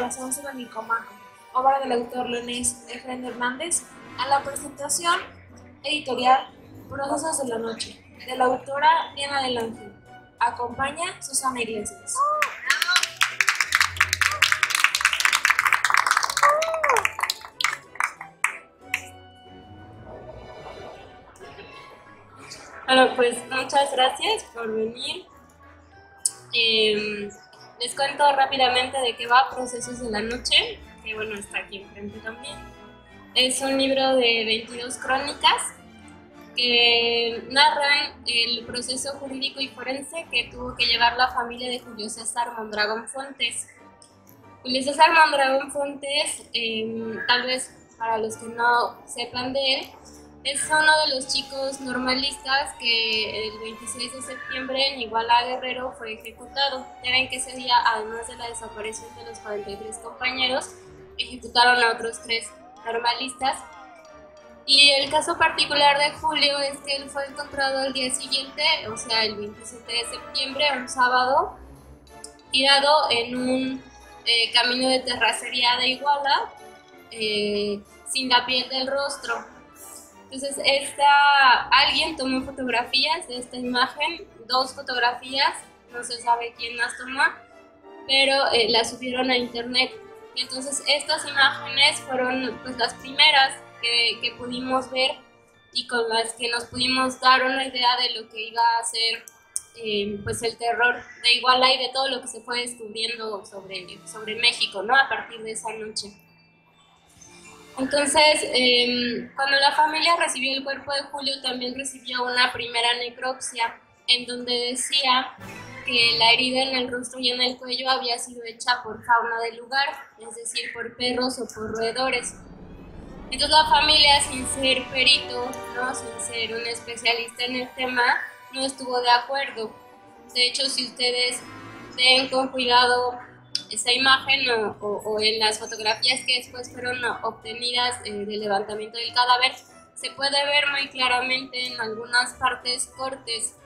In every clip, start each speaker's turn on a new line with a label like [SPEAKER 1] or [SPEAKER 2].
[SPEAKER 1] Corazón sobre Nicomaco, obra del autor Leonés Efraín Hernández, a la presentación editorial Procesos de la Noche, de la autora Diana del Ángel. Acompaña Susana Iglesias.
[SPEAKER 2] Bueno, pues muchas gracias por venir. Les cuento rápidamente de qué va Procesos de la Noche, que bueno, está aquí enfrente también. Es un libro de 22 crónicas que narran el proceso jurídico y forense que tuvo que llevar la familia de Julio César Mondragón Fuentes. Julio César Mondragón Fuentes, tal vez para los que no sepan de él, es uno de los chicos normalistas que el 26 de septiembre en Iguala Guerrero fue ejecutado. Ya ven que ese día, además de la desaparición de los 43 compañeros, ejecutaron a otros 3 normalistas. Y el caso particular de Julio es que él fue encontrado al día siguiente, o sea, el 27 de septiembre, un sábado, tirado en un camino de terracería de Iguala, sin la piel del rostro. Entonces, alguien tomó fotografías de esta imagen, 2 fotografías, no se sabe quién las tomó, pero las subieron a internet. Entonces, estas imágenes fueron pues las primeras que pudimos ver y con las que nos pudimos dar una idea de lo que iba a ser pues el terror de Iguala y de todo lo que se fue descubriendo sobre México, ¿no? A partir de esa noche. Entonces, cuando la familia recibió el cuerpo de Julio, también recibió una primera necropsia en donde decía que la herida en el rostro y en el cuello había sido hecha por fauna del lugar, es decir, por perros o por roedores. Entonces la familia, sin ser perito, ¿no? Sin ser un especialista en el tema, no estuvo de acuerdo. De hecho, si ustedes ven con cuidado esa imagen o en las fotografías que después fueron obtenidas del levantamiento del cadáver, se puede ver muy claramente en algunas partes cortes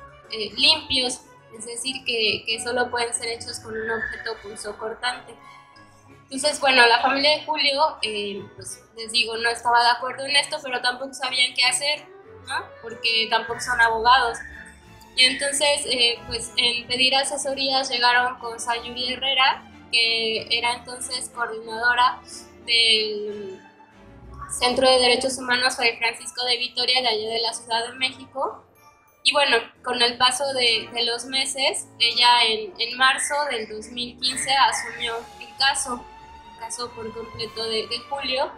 [SPEAKER 2] limpios, es decir, que solo pueden ser hechos con un objeto punzocortante. Entonces, bueno, la familia de Julio, pues les digo, no estaba de acuerdo en esto, pero tampoco sabían qué hacer, ¿no? Porque tampoco son abogados. Y entonces, pues en pedir asesorías llegaron con Sayuri Herrera, que era entonces coordinadora del Centro de Derechos Humanos Fray Francisco de Vitoria, de allá de la Ciudad de México. Y bueno, con el paso de los meses, ella en marzo del 2015 asumió el caso por completo de Julio,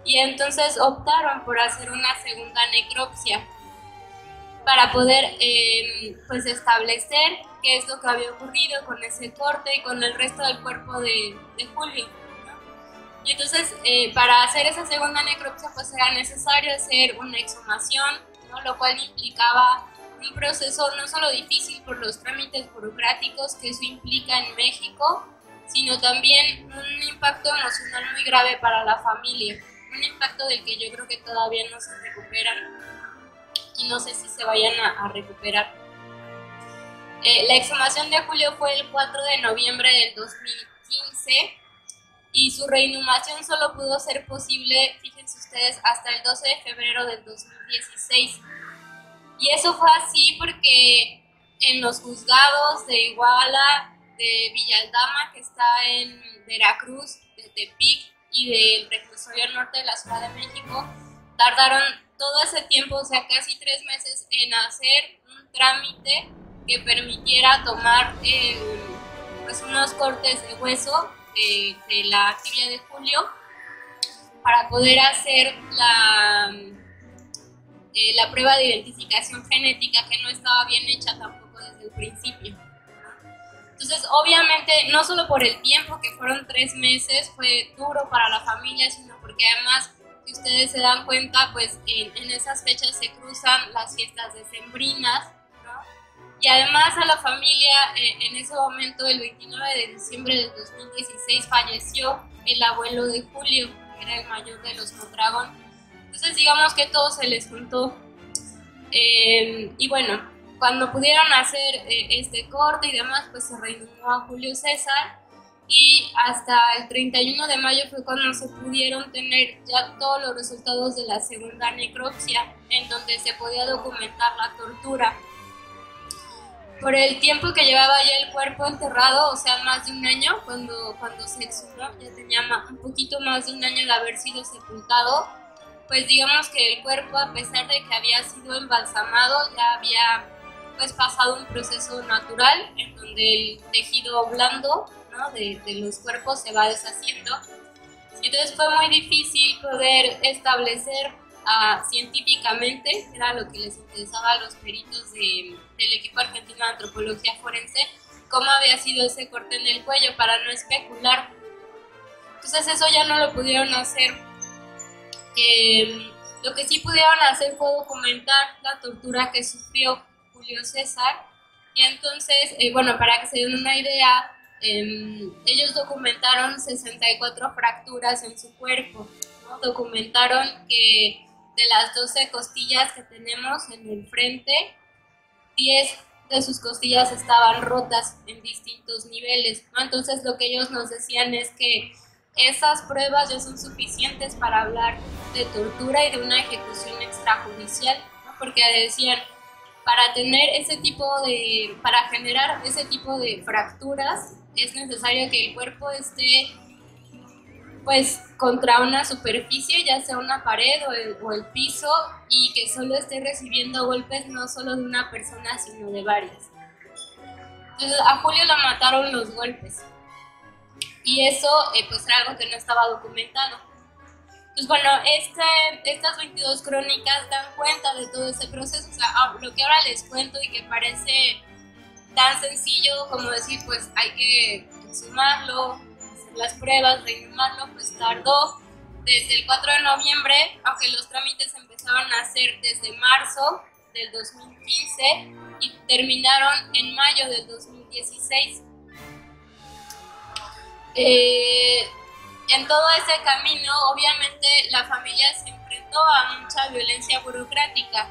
[SPEAKER 2] y entonces optaron por hacer una segunda necropsia para poder pues establecer qué es lo que había ocurrido con ese corte y con el resto del cuerpo de Julio, ¿no? Y entonces para hacer esa segunda necropsia pues era necesario hacer una exhumación, ¿no? Lo cual implicaba un proceso no solo difícil por los trámites burocráticos que eso implica en México, sino también un impacto emocional muy grave para la familia, un impacto del que yo creo que todavía no se recuperan y no sé si se vayan a recuperar. La exhumación de Julio fue el 4 de noviembre del 2015 y su reinhumación solo pudo ser posible, fíjense ustedes, hasta el 12 de febrero del 2016. Y eso fue así porque en los juzgados de Iguala, de Villa Aldama, que está en Veracruz, de Tepic y del Reclusorio Norte de la Ciudad de México, tardaron todo ese tiempo, o sea, casi 3 meses, en hacer un trámite que permitiera tomar pues unos cortes de hueso de la tibia de Julio para poder hacer la prueba de identificación genética, que no estaba bien hecha tampoco desde el principio. Entonces, obviamente, no solo por el tiempo, que fueron 3 meses, fue duro para la familia, sino porque además, si ustedes se dan cuenta, pues en esas fechas se cruzan las fiestas decembrinas, ¿no? Y además a la familia, en ese momento, el 29 de diciembre del 2016, falleció el abuelo de Julio, que era el mayor de los Mondragón. Entonces, digamos que todo se les juntó. Y bueno, cuando pudieron hacer este corte y demás, pues se reinhumó a Julio César y hasta el 31 de mayo fue cuando se pudieron tener ya todos los resultados de la segunda necropsia, en donde se podía documentar la tortura. Por el tiempo que llevaba ya el cuerpo enterrado, o sea, más de un año, cuando se exhumó, ya tenía un poquito más de un año de haber sido sepultado, pues digamos que el cuerpo, a pesar de que había sido embalsamado, ya había pues pasado un proceso natural en donde el tejido blando, ¿no?, de los cuerpos se va deshaciendo. Entonces fue muy difícil poder establecer científicamente, que era lo que les interesaba a los peritos del equipo argentino de antropología forense, cómo había sido ese corte en el cuello para no especular. Entonces eso ya no lo pudieron hacer. Lo que sí pudieron hacer fue documentar la tortura que sufrió Julio César, y entonces, bueno, para que se den una idea, ellos documentaron 64 fracturas en su cuerpo, ¿no? Documentaron que de las 12 costillas que tenemos en el frente, 10 de sus costillas estaban rotas en distintos niveles, ¿no? Entonces lo que ellos nos decían es que esas pruebas ya son suficientes para hablar de tortura y de una ejecución extrajudicial, ¿no? Porque decían, para generar ese tipo de fracturas es necesario que el cuerpo esté pues contra una superficie, ya sea una pared o el piso, y que solo esté recibiendo golpes no solo de una persona, sino de varias. Entonces a Julio lo mataron los golpes, y eso pues era algo que no estaba documentado. Pues bueno, estas 22 crónicas dan cuenta de todo ese proceso. O sea, lo que ahora les cuento y que parece tan sencillo como decir, pues hay que exhumarlo, hacer las pruebas, reinhumarlo, pues tardó desde el 4 de noviembre, aunque los trámites empezaron a hacer desde marzo del 2015 y terminaron en mayo del 2016. En todo ese camino, obviamente, la familia se enfrentó a mucha violencia burocrática,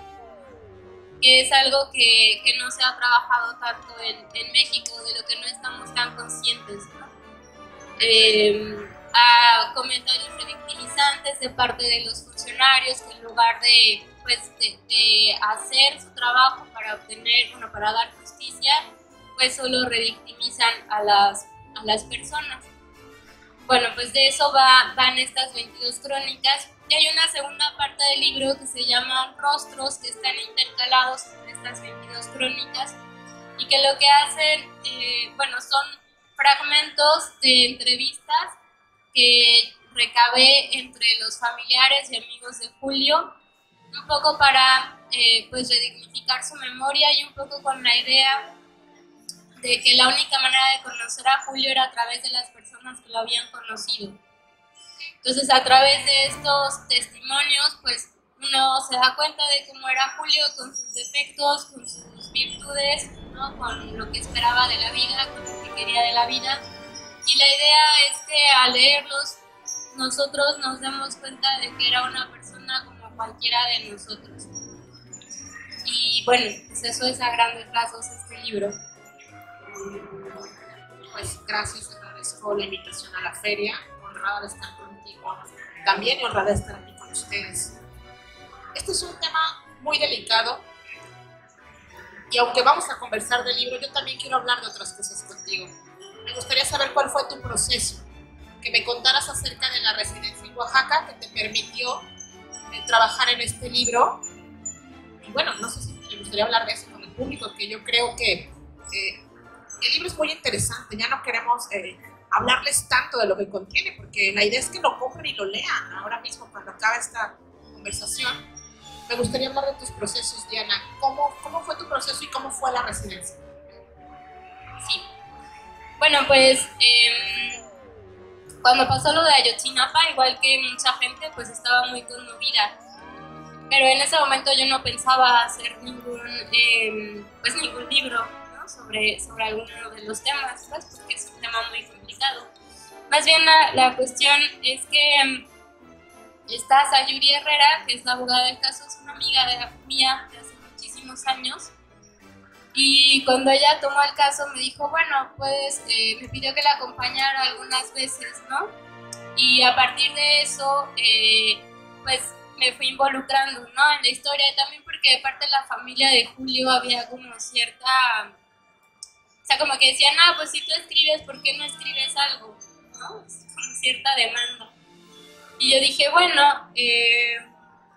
[SPEAKER 2] que es algo que no se ha trabajado tanto en México, de lo que no estamos tan conscientes, ¿no? A comentarios revictimizantes de parte de los funcionarios, que en lugar de hacer su trabajo para para dar justicia, pues solo revictimizan a las personas. Bueno, pues de eso van estas 22 crónicas, y hay una segunda parte del libro que se llama Rostros, que están intercalados entre estas 22 crónicas, y que lo que hacen, son fragmentos de entrevistas que recabé entre los familiares y amigos de Julio, un poco para redignificar su memoria, y un poco con la idea de que la única manera de conocer a Julio era a través de las personas que lo habían conocido. Entonces, a través de estos testimonios, pues uno se da cuenta de cómo era Julio, con sus defectos, con sus virtudes, ¿no?, con lo que esperaba de la vida, con lo que quería de la vida. Y la idea es que al leerlos, nosotros nos damos cuenta de que era una persona como cualquiera de nosotros. Y bueno, pues eso es a grandes rasgos este libro.
[SPEAKER 3] Pues gracias, agradezco la invitación a la feria, honrada de estar contigo, también y honrada de estar aquí con ustedes. Este es un tema muy delicado, y aunque vamos a conversar del libro, yo también quiero hablar de otras cosas contigo. Me gustaría saber cuál fue tu proceso, que me contaras acerca de la residencia en Oaxaca que te permitió trabajar en este libro. Y bueno, no sé si te gustaría hablar de eso con el público, que yo creo que el libro es muy interesante. Ya no queremos hablarles tanto de lo que contiene, porque la idea es que lo compren y lo lean ahora mismo cuando acabe esta conversación. Me gustaría hablar de tus procesos, Diana. ¿Cómo fue tu proceso y cómo fue la residencia?
[SPEAKER 2] Sí. Bueno, pues cuando pasó lo de Ayotzinapa, igual que mucha gente, pues estaba muy conmovida. Pero en ese momento yo no pensaba hacer ningún libro, ¿no?, sobre alguno de los temas, pues, porque es un tema muy complicado. Más bien la cuestión es que está Sayuri Herrera, que es la abogada del caso, es una amiga mía de hace muchísimos años, Y cuando ella tomó el caso me dijo, bueno, pues me pidió que la acompañara algunas veces, ¿no? Y a partir de eso, pues me fui involucrando, ¿no? En la historia, también porque de parte de la familia de Julio había como cierta, o sea, como que decían, ah, pues si tú escribes, ¿por qué no escribes algo? ¿No? Es como cierta demanda. Y yo dije, bueno, y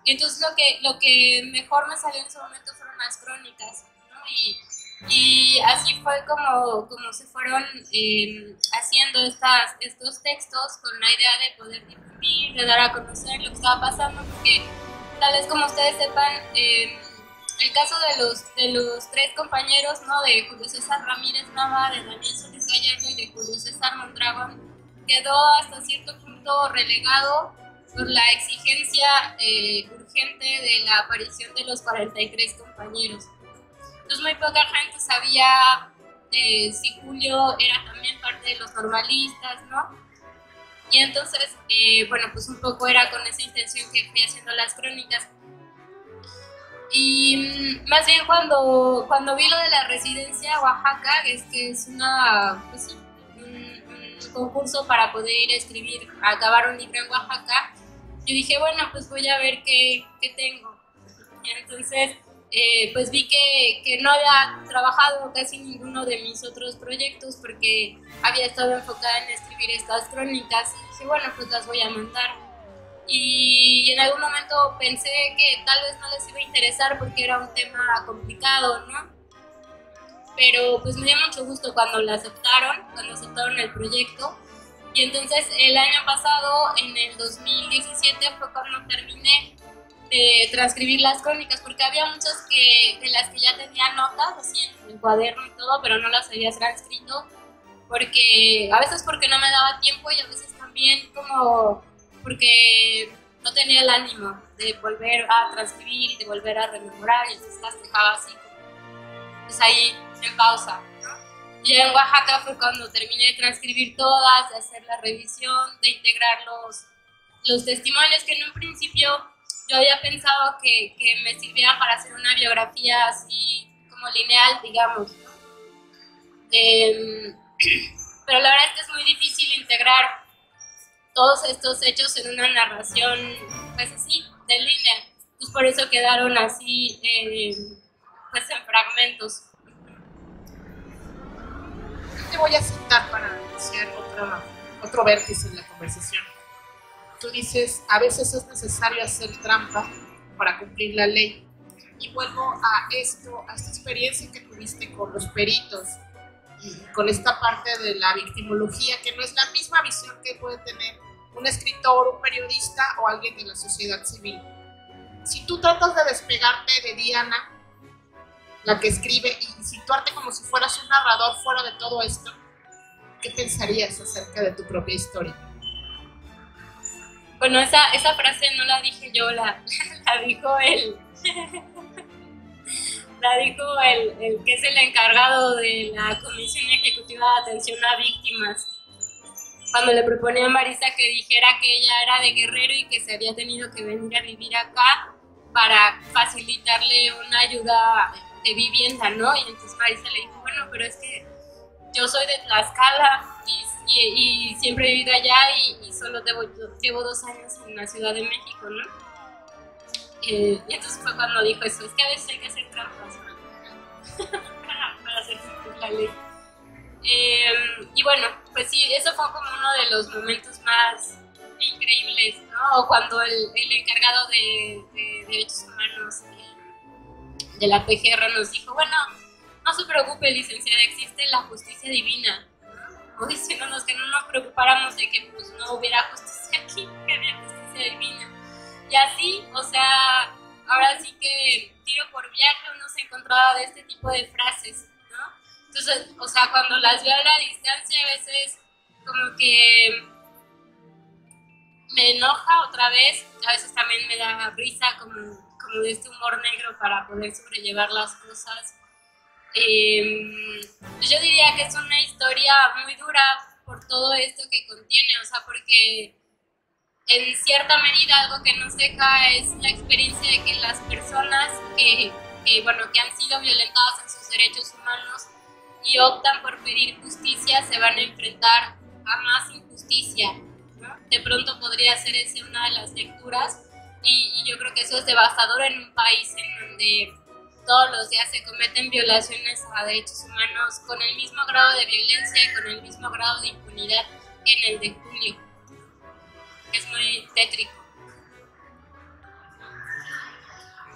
[SPEAKER 2] entonces lo que mejor me salió en ese momento fueron las crónicas, ¿no? Y así fue como se fueron haciendo estos textos con la idea de poder difundir, de dar a conocer lo que estaba pasando, porque tal vez como ustedes sepan, el caso de los tres compañeros, ¿no? De Julio César Ramírez Nava, de Daniel Solís Gallardo y de Julio César Mondragón, quedó hasta cierto punto relegado por la exigencia urgente de la aparición de los 43 compañeros. Entonces muy poca gente sabía si Julio era también parte de los normalistas, ¿no? Y entonces, bueno, pues un poco era con esa intención que fui haciendo las crónicas. Y más bien cuando vi lo de la residencia Oaxaca, que es una, pues sí, un concurso para poder ir a escribir, a acabar un libro en Oaxaca, yo dije, bueno, pues voy a ver qué tengo. Y entonces, pues vi que no había trabajado casi ninguno de mis otros proyectos porque había estado enfocada en escribir estas crónicas. Y dije, bueno, pues las voy a mandar. Y en algún momento pensé que tal vez no les iba a interesar porque era un tema complicado, ¿no? Pero pues me dio mucho gusto cuando aceptaron el proyecto. Y entonces el año pasado, en el 2017, fue cuando terminé de transcribir las crónicas, porque había muchas de las que ya tenía notas, así en el cuaderno y todo, pero no las había transcrito, porque a veces porque no me daba tiempo y a veces también como porque no tenía el ánimo de volver a transcribir y de volver a rememorar, y entonces las dejaba así, pues ahí en pausa, ¿no? Y en Oaxaca fue cuando terminé de transcribir todas, de hacer la revisión, de integrar los testimonios que en un principio yo había pensado que me sirvieran para hacer una biografía así como lineal, digamos, ¿no? Pero la verdad es que es muy difícil integrar todos estos hechos en una narración, pues así, de línea. Pues por eso quedaron así, pues en fragmentos.
[SPEAKER 3] Te voy a citar para iniciar otro vértice en la conversación. Tú dices, a veces es necesario hacer trampa para cumplir la ley. Y vuelvo a esta experiencia que tuviste con los peritos, y con esta parte de la victimología, que no es la misma visión que puede tener un escritor, un periodista o alguien de la sociedad civil. Si tú tratas de despegarte de Diana, la que escribe, y situarte como si fueras un narrador fuera de todo esto, ¿qué pensarías acerca de tu propia historia?
[SPEAKER 2] Bueno, esa frase no la dije yo, la dijo el que es el encargado de la Comisión Ejecutiva de Atención a Víctimas, cuando le proponía a Marisa que dijera que ella era de Guerrero y que se había tenido que venir a vivir acá para facilitarle una ayuda de vivienda, ¿no? Y entonces Marisa le dijo, bueno, pero es que yo soy de Tlaxcala y siempre he vivido allá y solo llevo 2 años en la Ciudad de México, ¿no? Y entonces fue cuando dijo eso, es que a veces hay que hacer trampas, ¿no? para hacer cumplir la ley. Y bueno, pues sí, eso fue como uno de los momentos más increíbles, ¿no? O cuando el encargado de derechos humanos de la PGR nos dijo, bueno, no se preocupe, licenciada, existe la justicia divina, ¿no? O diciéndonos que no nos preocupáramos de que pues, no hubiera justicia aquí, que había justicia divina. Y así, o sea, ahora sí que tiro por viaje uno se encontraba de este tipo de frases, ¿no? Entonces, o sea, cuando las veo a la distancia, a veces como que me enoja otra vez, a veces también me da risa como de este humor negro para poder sobrellevar las cosas. Yo diría que es una historia muy dura por todo esto que contiene, o sea, porque en cierta medida algo que nos deja es la experiencia de que las personas que bueno, que han sido violentadas en sus derechos humanos y optan por pedir justicia se van a enfrentar a más injusticia, ¿no? De pronto podría ser esa una de las lecturas y yo creo que eso es devastador en un país en donde todos los días se cometen violaciones a derechos humanos con el mismo grado de violencia y con el mismo grado de impunidad que en el de julio. Es muy tétrico.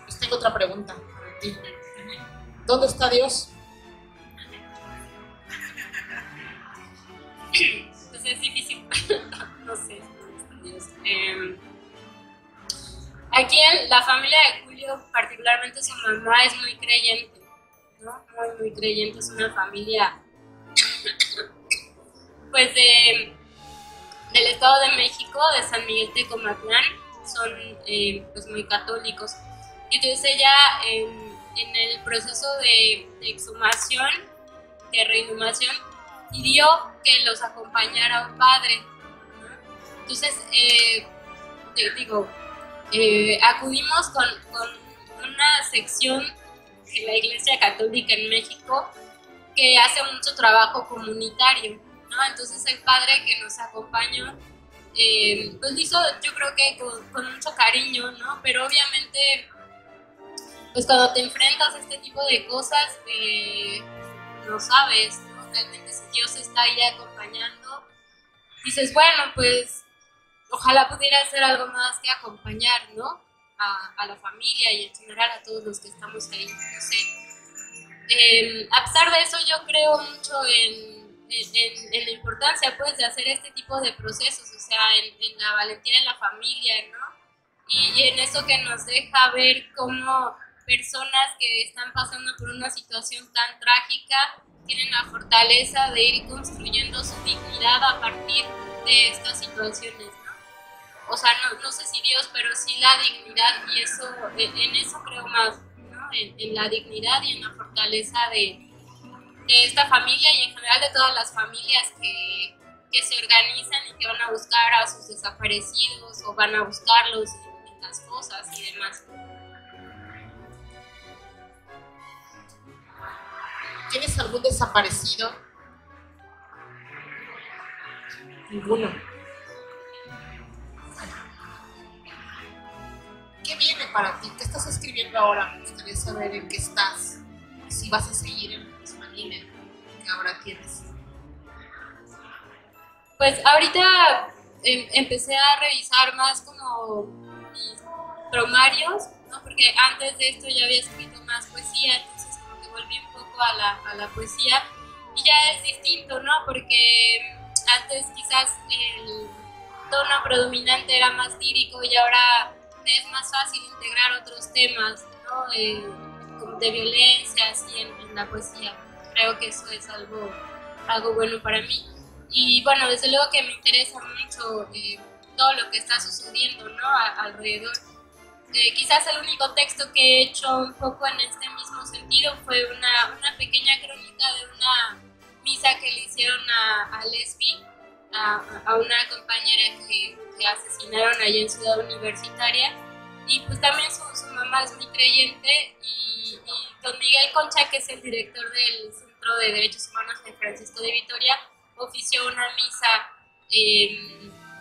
[SPEAKER 3] Pues tengo otra pregunta para ti. ¿Dónde está Dios?
[SPEAKER 2] Pues es difícil. No sé dónde está Dios. Aquí en la familia de Julio, particularmente su mamá es muy creyente, ¿no? Muy creyente, es una familia pues del Estado de México, de San Miguel de Comatlán, son pues muy católicos. Y entonces ella en el proceso de exhumación, de reinhumación, pidió que los acompañara un padre, ¿no? Entonces, acudimos con una sección de la Iglesia Católica en México que hace mucho trabajo comunitario, ¿no? Entonces el padre que nos acompañó pues lo hizo, yo creo que con mucho cariño, ¿no? Pero obviamente pues cuando te enfrentas a este tipo de cosas no sabes, ¿no? Realmente si Dios está ahí acompañando, dices, bueno, pues ojalá pudiera hacer algo más que acompañar, ¿no? A la familia y en general a todos los que estamos ahí, no sé. A pesar de eso, yo creo mucho en la importancia, pues, de hacer este tipo de procesos, o sea, en la valentía de la familia, ¿no? Y en eso que nos deja ver cómo personas que están pasando por una situación tan trágica tienen la fortaleza de ir construyendo su dignidad a partir de estas situaciones, ¿no? O sea, no sé si Dios, pero sí la dignidad, y eso, en eso creo más, ¿no? En la dignidad y en la fortaleza de esta familia y en general de todas las familias que se organizan y que van a buscar a sus desaparecidos o van a buscarlos en las fosas y demás.
[SPEAKER 3] ¿Tienes algún desaparecido? Ninguno. ¿Qué viene para ti? ¿Qué estás escribiendo ahora? Me gustaría saber en qué estás. Si vas a seguir en la misma línea que ahora tienes.
[SPEAKER 2] Pues ahorita empecé a revisar más como mis promarios, ¿no? Porque antes de esto yo había escrito más poesía, entonces como que volví un poco a la poesía y ya es distinto, ¿no? Porque antes quizás el tono predominante era más lírico y ahora me es más fácil integrar otros temas, ¿no? Como de violencia, así en la poesía. Creo que eso es algo bueno para mí. Y bueno, desde luego que me interesa mucho todo lo que está sucediendo, ¿no? Alrededor. Quizás el único texto que he hecho un poco en este mismo sentido fue una pequeña crónica de una misa que le hicieron a Lesbi, a una compañera que asesinaron allí en Ciudad Universitaria. Y pues también su mamá es muy creyente y don Miguel Concha, que es el director del Centro de Derechos Humanos de Francisco de Vitoria, ofició una misa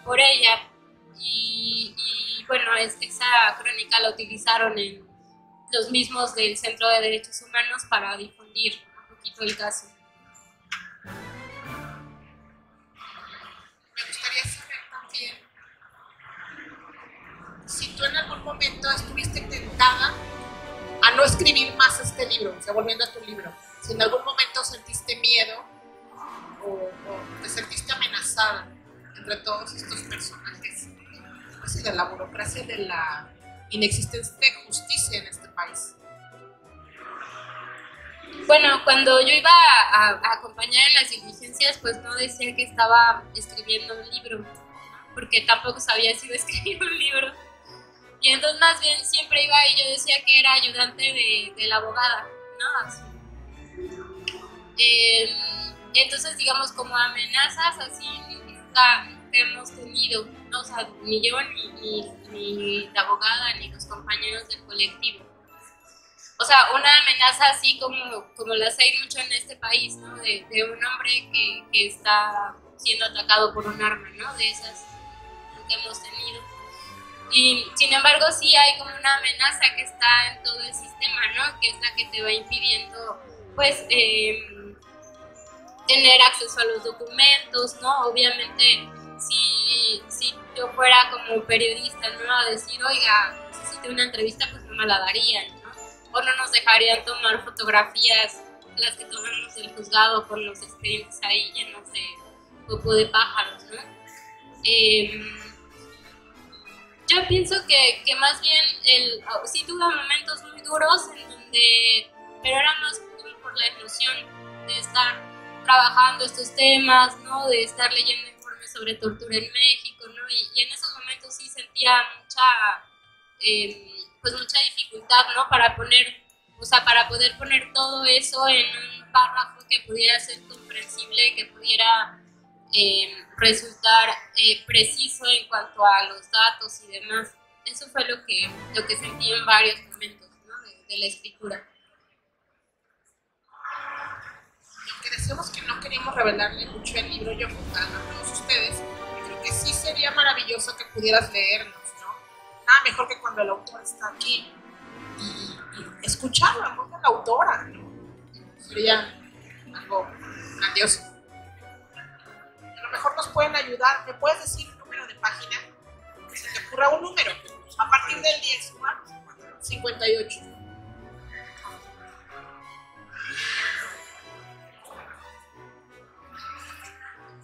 [SPEAKER 2] por ella y bueno, esa crónica la utilizaron en los mismos del Centro de Derechos Humanos para difundir un poquito el caso.
[SPEAKER 3] Me gustaría saber también si tú en algún momento estuviste tentada a no escribir más este libro, o sea, volviendo a tu libro, si en algún momento sentiste miedo o te sentiste amenazada entre todos estos personajes, así de la burocracia, de la inexistencia de justicia en este país.
[SPEAKER 2] Bueno, cuando yo iba a acompañar en las diligencias, pues no decía que estaba escribiendo un libro, porque tampoco sabía si iba a escribir un libro. Y entonces más bien siempre iba y yo decía que era ayudante de la abogada, ¿no? Así. Entonces, digamos, como amenazas así nunca hemos tenido, ¿no? O sea, ni yo, ni la abogada, ni los compañeros del colectivo. o sea, una amenaza así como las hay mucho en este país, ¿no? De un hombre que está siendo atacado por un arma, ¿no? De esas que hemos tenido. Y sin embargo sí hay como una amenaza que está en todo el sistema, ¿no? Que es la que te va impidiendo, pues, tener acceso a los documentos, ¿no? Obviamente, si yo fuera como periodista, ¿no? A decir, oiga, necesito una entrevista, pues no me la darían, ¿no? O no nos dejarían tomar fotografías, las que tomamos del juzgado con los expedientes ahí llenos de popo de pájaros, ¿no? Yo pienso que más bien sí tuve momentos muy duros pero era más como por la emoción de estar trabajando estos temas, ¿no? De estar leyendo informes sobre tortura en México, ¿no? Y en esos momentos sí sentía mucha dificultad, ¿no? Para poder poner todo eso en un párrafo que pudiera ser comprensible, que pudiera resultar preciso en cuanto a los datos y demás. Eso fue lo que sentí en varios momentos, ¿no? de la escritura.
[SPEAKER 3] Que decíamos que no queríamos revelarle mucho el libro yo a todos ustedes, creo que sí sería maravilloso que pudieras leernos, ¿no? Nada mejor que cuando el autor está aquí y escucharlo en voz de la autora, ¿no? Sería algo grandioso. A lo mejor nos pueden ayudar. ¿Me puedes decir un número de página? Que se te ocurra un número. A partir del 10, ¿cuál? 58.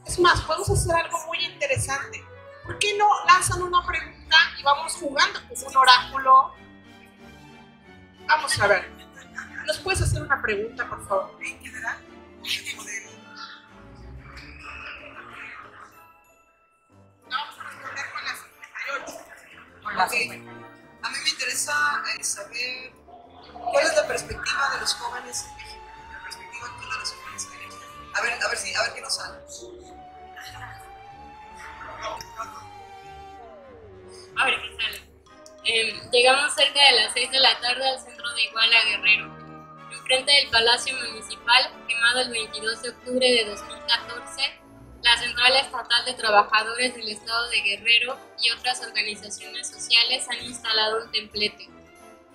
[SPEAKER 3] Es más, podemos hacer algo muy interesante. ¿Por qué no lanzan una pregunta y vamos jugando como un oráculo? Vamos a ver. ¿Nos puedes hacer una pregunta, por favor? ¿En general? Vamos a responder con la 58. Con la 58.
[SPEAKER 4] A mí me interesa saber cuál es la perspectiva de los jóvenes en México, la perspectiva actual de los jóvenes en México. A ver qué nos sale.
[SPEAKER 2] A ver qué sale. Llegamos cerca de las 6 de la tarde al centro de Iguala, Guerrero. Enfrente del Palacio Municipal, quemado el 22 de octubre de 2014, la Central Estatal de Trabajadores del Estado de Guerrero y otras organizaciones sociales han instalado un templete.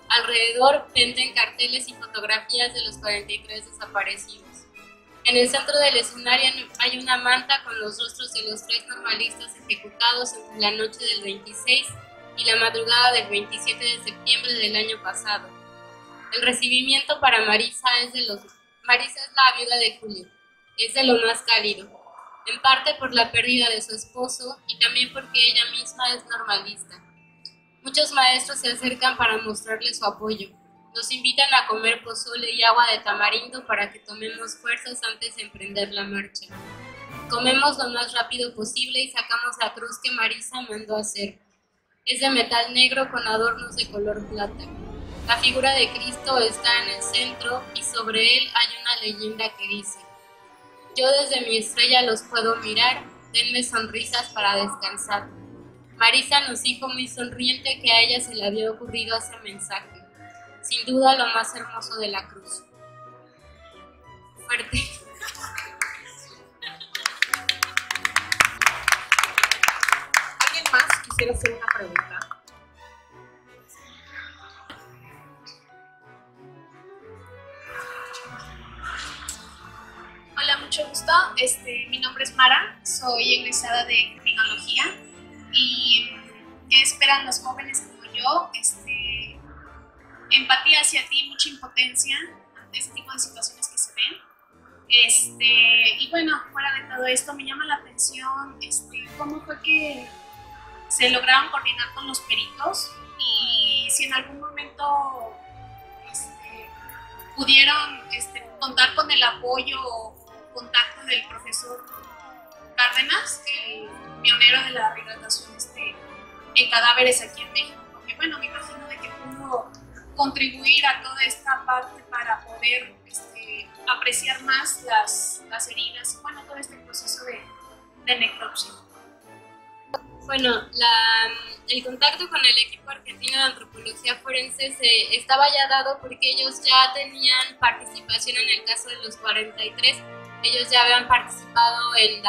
[SPEAKER 2] Alrededor penden carteles y fotografías de los 43 desaparecidos. En el centro del escenario hay una manta con los rostros de los 3 normalistas ejecutados entre la noche del 26 y la madrugada del 27 de septiembre del año pasado. El recibimiento para Marisa es la viuda de Julio, es de lo más cálido, en parte por la pérdida de su esposo y también porque ella misma es normalista. Muchos maestros se acercan para mostrarle su apoyo. Nos invitan a comer pozole y agua de tamarindo para que tomemos fuerzas antes de emprender la marcha. Comemos lo más rápido posible y sacamos la cruz que Marisa mandó hacer. Es de metal negro con adornos de color plata. La figura de Cristo está en el centro y sobre él hay una leyenda que dice: yo desde mi estrella los puedo mirar, denme sonrisas para descansar. Marisa nos dijo muy sonriente que a ella se le había ocurrido ese mensaje. Sin duda lo más hermoso de la cruz. Fuerte.
[SPEAKER 3] ¿Alguien más quisiera hacer una pregunta?
[SPEAKER 5] Hola, mucho gusto. Mi nombre es Mara, soy egresada de criminología. ¿Y qué esperan los jóvenes como yo? Empatía hacia ti, mucha impotencia ante este tipo de situaciones que se ven. Y bueno, fuera de todo esto, me llama la atención cómo fue que se lograron coordinar con los peritos y si en algún momento pudieron contar con el apoyo o contacto del profesor Cárdenas, el pionero de la rehidratación en cadáveres aquí en México, porque bueno, me imagino de que pudo contribuir a toda esta parte para poder apreciar más las heridas y bueno, todo este proceso de necropsia.
[SPEAKER 2] Bueno, el contacto con el equipo argentino de antropología forense estaba ya dado porque ellos ya tenían participación en el caso de los 43. Ellos ya habían participado en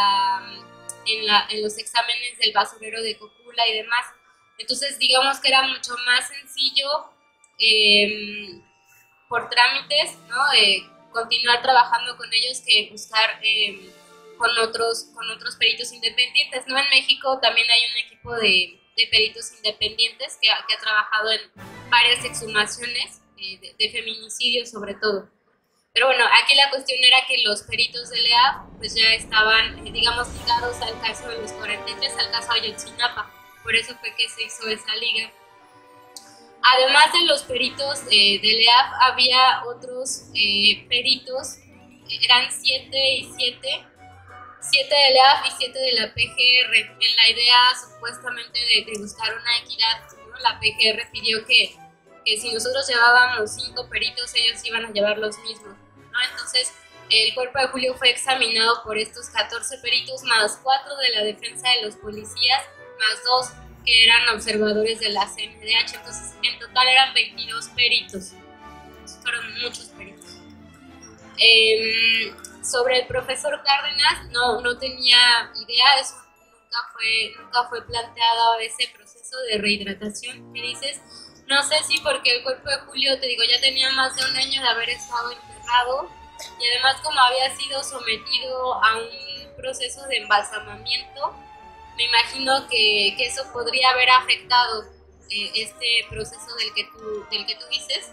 [SPEAKER 2] los exámenes del basurero de Cocula y demás. Entonces, digamos que era mucho más sencillo por trámites, ¿no? Continuar trabajando con ellos que buscar con otros peritos independientes, ¿no? En México también hay un equipo de peritos independientes que ha trabajado en varias exhumaciones de feminicidios sobre todo. Pero bueno, aquí la cuestión era que los peritos del EAF pues ya estaban, digamos, ligados al caso de los 43, al caso Ayotzinapa. Por eso fue que se hizo esa liga. Además de los peritos del EAF, había otros peritos, eran 7 y 7, 7 del EAF y 7 de la PGR, en la idea supuestamente de buscar una equidad, ¿no? La PGR pidió que si nosotros llevábamos 5 peritos, ellos iban a llevar los mismos, ¿no? Entonces, el cuerpo de Julio fue examinado por estos 14 peritos, más 4 de la defensa de los policías, más 2 que eran observadores de la CNDH. Entonces, en total eran 22 peritos. Fueron muchos peritos. Sobre el profesor Cárdenas, no tenía idea, eso nunca fue planteado ese proceso de rehidratación que dices. No sé si porque el cuerpo de Julio, te digo, ya tenía más de un año de haber estado enterrado y además como había sido sometido a un proceso de embalsamamiento, me imagino que eso podría haber afectado este proceso del que tú dices.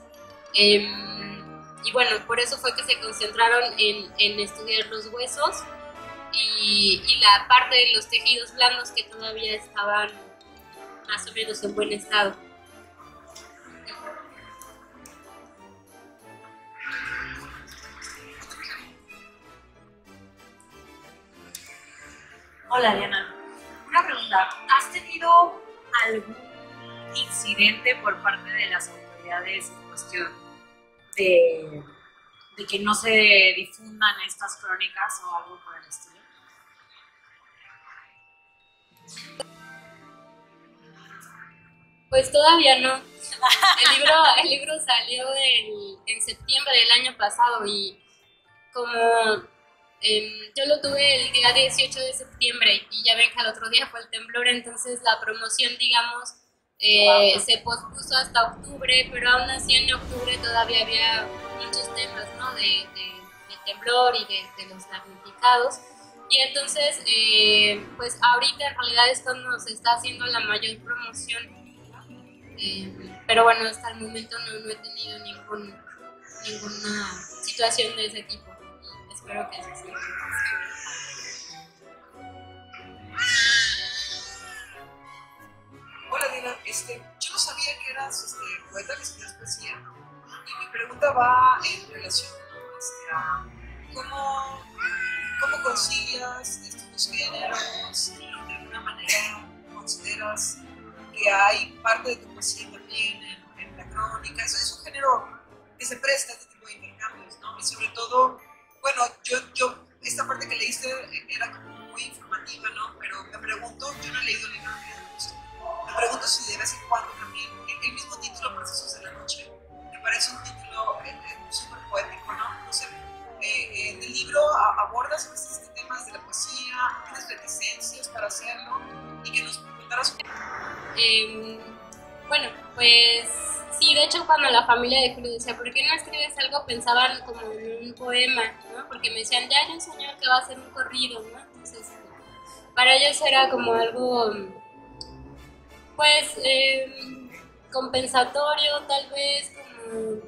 [SPEAKER 2] Y bueno, por eso fue que se concentraron en estudiar los huesos y la parte de los tejidos blandos que todavía estaban más o menos en buen estado.
[SPEAKER 6] Hola Diana, una pregunta, ¿has tenido algún incidente por parte de las autoridades en cuestión de que no se difundan estas crónicas o algo por el estilo?
[SPEAKER 2] Pues todavía no. El libro salió en septiembre del año pasado y como yo lo tuve el día 18 de septiembre y ya ven que al otro día fue el temblor, entonces la promoción, digamos, se pospuso hasta octubre, pero aún así en octubre todavía había muchos temas, ¿no? De temblor y de los damnificados. Y entonces, pues ahorita en realidad es cuando se está haciendo la mayor promoción, ¿no? Pero bueno, hasta el momento no he tenido ninguna situación de ese tipo. Espero que así sea.
[SPEAKER 4] Hola Diana, yo no sabía que eras poeta que escribías poesía y mi pregunta va en relación a cómo concilias estos dos géneros y de alguna manera consideras que hay parte de tu poesía también en la crónica. Eso es un género que se presta a este tipo de intercambios, ¿no? Y sobre todo, bueno, yo esta parte que leíste era como muy informativa, ¿no? Pero me pregunto, yo no he leído el libro, me pregunto si de vez en cuando también, el mismo título, Procesos de la Noche, me parece un título súper poético, ¿no? No sé, en el libro abordas este temas de la poesía, tienes reticencias para hacerlo y que nos contaras.
[SPEAKER 2] Bueno, pues sí, de hecho cuando la familia de Julio decía, ¿por qué no escribes algo? Pensaban como en un poema, ¿no? Porque me decían, ya hay un señor que va a hacer un corrido, ¿no? Entonces, para ellos era como algo, pues, compensatorio, tal vez, como,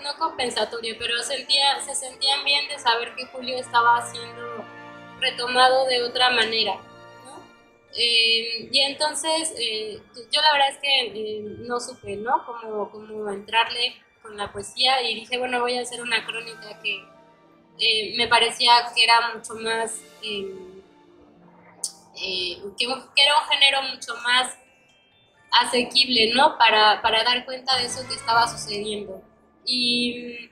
[SPEAKER 2] no compensatorio, pero se sentían bien de saber que Julio estaba siendo retomado de otra manera, ¿no? Y entonces, yo la verdad es que no supe, ¿no? Cómo entrarle con la poesía y dije, bueno, voy a hacer una crónica que me parecía que era mucho más, que era un género mucho más asequible, ¿no? Para dar cuenta de eso que estaba sucediendo. Y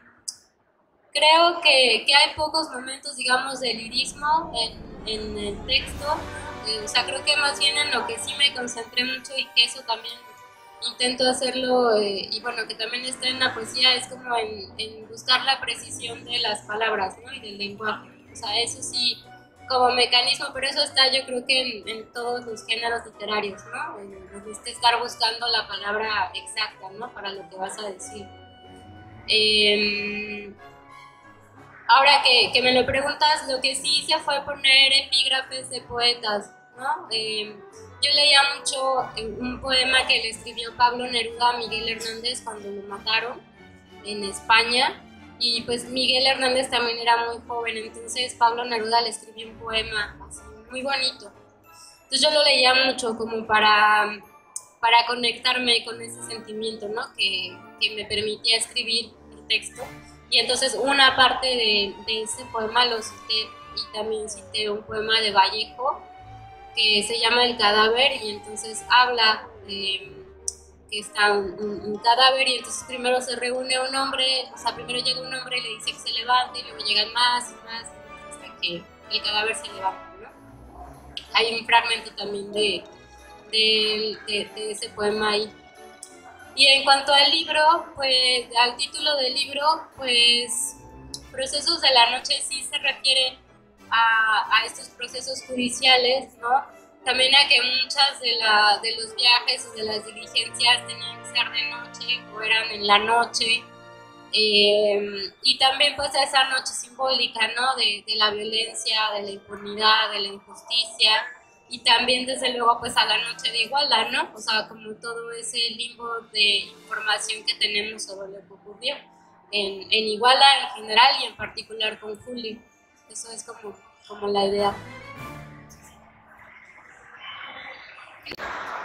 [SPEAKER 2] creo que hay pocos momentos, digamos, de lirismo en en el texto. O sea, creo que más bien en lo que sí me concentré mucho y que eso también intento hacerlo, y bueno, que también está en la poesía, es como en buscar la precisión de las palabras, ¿no? Y del lenguaje. O sea, eso sí, como mecanismo, pero eso está yo creo que en todos los géneros literarios, ¿no? Estar buscando la palabra exacta, ¿no? Para lo que vas a decir. Ahora que me lo preguntas, lo que sí hice fue poner epígrafes de poetas, ¿no? Yo leía mucho un poema que le escribió Pablo Neruda a Miguel Hernández cuando lo mataron en España, y pues Miguel Hernández también era muy joven, entonces Pablo Neruda le escribió un poema así, muy bonito. Entonces yo lo leía mucho como para conectarme con ese sentimiento, ¿no? Que me permitía escribir el texto. Y entonces una parte de ese poema lo cité, y también cité un poema de Vallejo que se llama El cadáver, y entonces habla que está un cadáver, y entonces primero se reúne un hombre, o sea, primero llega un hombre y le dice que se levante, y luego llegan más y más hasta que el cadáver se levanta, ¿no? Hay un fragmento también de ese poema ahí. Y en cuanto al libro, pues al título del libro, pues Procesos de la Noche sí se refiere a estos procesos judiciales, ¿no? También a que muchas de los viajes o de las diligencias tenían que ser de noche o eran en la noche, y también pues a esa noche simbólica, ¿no? De la violencia, de la impunidad, de la injusticia, y también desde luego pues a la noche de igualdad, ¿no? O sea, como todo ese limbo de información que tenemos sobre lo que ocurrió en Iguala en general y en particular con Julio. Eso es como la idea.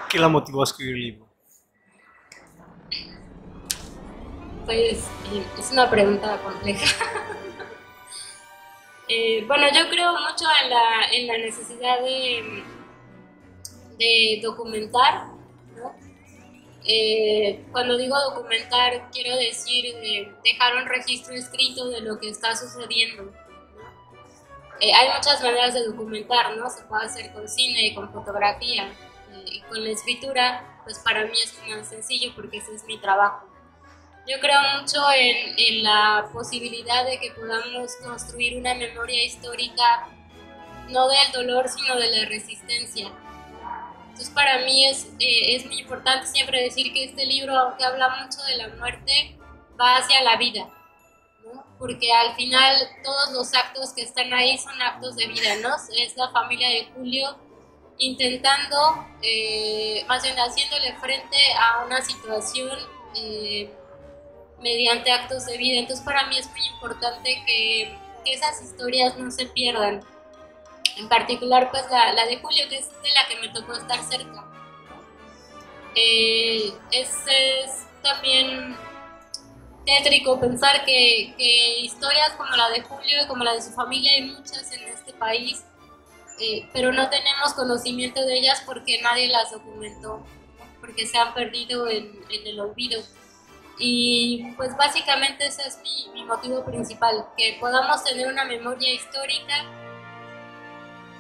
[SPEAKER 7] ¿Qué la motivó a escribir el libro?
[SPEAKER 2] Pues es una pregunta compleja. Bueno, yo creo mucho en la necesidad de documentar, ¿no? Cuando digo documentar, quiero decir dejar un registro escrito de lo que está sucediendo, ¿no? Hay muchas maneras de documentar, ¿no? Se puede hacer con cine, con fotografía, y con la escritura, pues para mí es más sencillo porque ese es mi trabajo. Yo creo mucho en la posibilidad de que podamos construir una memoria histórica, no del dolor, sino de la resistencia. Entonces para mí es muy importante siempre decir que este libro, aunque habla mucho de la muerte, va hacia la vida, ¿no? Porque al final todos los actos que están ahí son actos de vida, ¿no? Es la familia de Julio intentando, más bien haciéndole frente a una situación mediante actos de vida. Entonces para mí es muy importante que esas historias no se pierdan. En particular pues la de Julio, que es de la que me tocó estar cerca. Es también tétrico pensar que historias como la de Julio y como la de su familia hay muchas en este país, pero no tenemos conocimiento de ellas porque nadie las documentó, ¿no? Porque se han perdido en el olvido. Y pues básicamente ese es mi motivo principal, que podamos tener una memoria histórica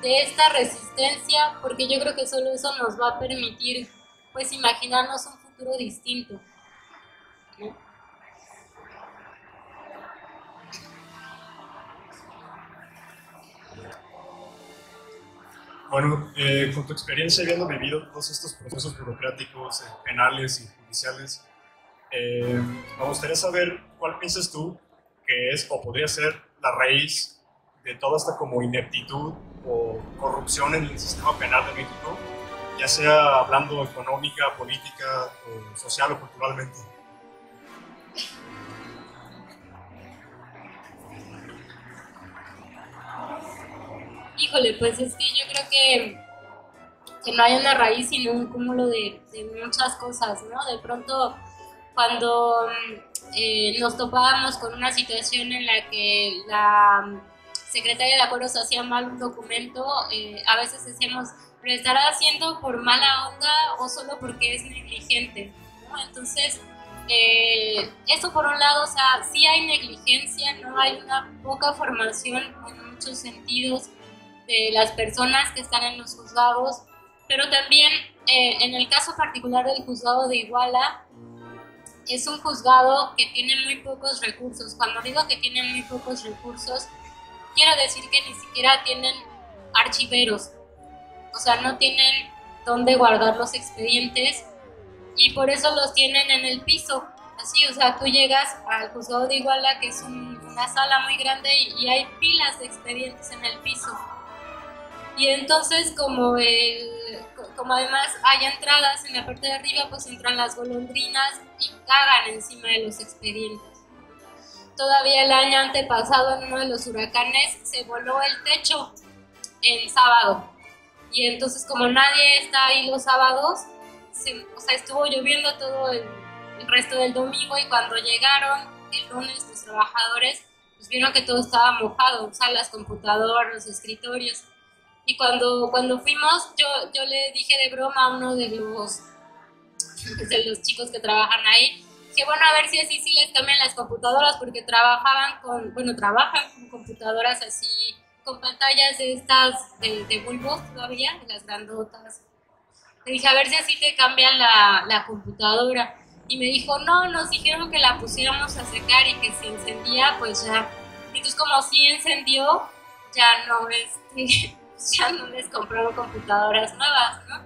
[SPEAKER 2] de esta resistencia, porque yo creo que solo eso nos va a permitir pues imaginarnos un futuro distinto, ¿no?
[SPEAKER 7] Bueno, con tu experiencia habiendo vivido todos estos procesos burocráticos, penales y judiciales, me gustaría saber cuál piensas tú que es o podría ser la raíz de toda esta como ineptitud o corrupción en el sistema penal de México, ya sea hablando económica, política, o social o culturalmente.
[SPEAKER 2] Híjole, pues es que yo creo que no hay una raíz sino un cúmulo de muchas cosas, ¿no? De pronto cuando nos topábamos con una situación en la que la secretaria de acuerdos hacía mal un documento, a veces decíamos, ¿lo estará haciendo por mala onda o solo porque es negligente?, ¿no? Entonces, eso por un lado, o sea, sí hay negligencia, no hay una poca formación en muchos sentidos, de las personas que están en los juzgados, pero también en el caso particular del juzgado de Iguala, es un juzgado que tiene muy pocos recursos. Cuando digo que tiene muy pocos recursos, quiero decir que ni siquiera tienen archiveros, o sea, no tienen dónde guardar los expedientes y por eso los tienen en el piso. Así, o sea, tú llegas al juzgado de Iguala, que es una sala muy grande y hay pilas de expedientes en el piso. Y entonces, como además hay entradas en la parte de arriba, pues entran las golondrinas y cagan encima de los expedientes. Todavía el año antepasado, en uno de los huracanes, se voló el techo en sábado. Y entonces, como nadie está ahí los sábados, o sea, estuvo lloviendo todo el resto del domingo y cuando llegaron el lunes los trabajadores, pues vieron que todo estaba mojado, o sea, las computadoras, los escritorios. Y cuando fuimos, yo le dije de broma a uno de los chicos que trabajan ahí, que bueno, a ver si así sí les cambian las computadoras, porque trabajan con computadoras así, con pantallas de estas de bulbos todavía, de las grandotas. Le dije, a ver si así te cambian la computadora. Y me dijo, no, nos dijeron que la pusiéramos a secar y que si encendía, pues ya. Entonces, como sí encendió, ya no les compraron computadoras nuevas, ¿no?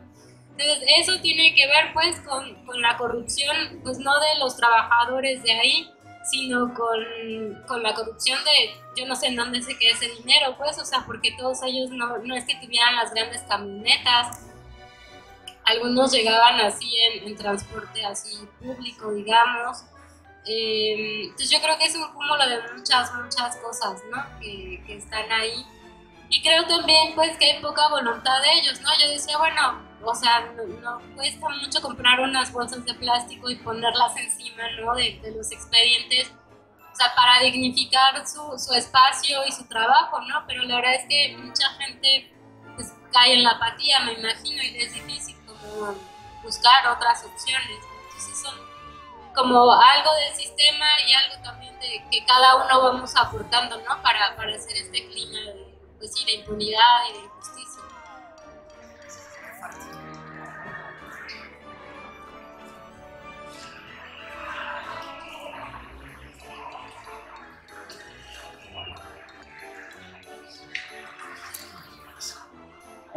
[SPEAKER 2] Entonces, eso tiene que ver, pues, con la corrupción, pues, no de los trabajadores de ahí, sino con la corrupción de, yo no sé en dónde se queda ese dinero, pues, o sea, porque todos ellos no es que tuvieran las grandes camionetas, algunos llegaban así en transporte así público, digamos. Entonces yo creo que es un cúmulo de muchas cosas, ¿no? que están ahí. Y creo también pues que hay poca voluntad de ellos, ¿no? Yo decía, bueno, o sea, no cuesta mucho comprar unas bolsas de plástico y ponerlas encima, ¿no? de los expedientes, o sea, para dignificar su espacio y su trabajo, ¿no? Pero la verdad es que mucha gente pues cae en la apatía, me imagino, y es difícil como buscar otras opciones. Entonces son como algo del sistema y algo también de que cada uno vamos aportando, ¿no? Para hacer este clima pues, sí, de impunidad y de injusticia.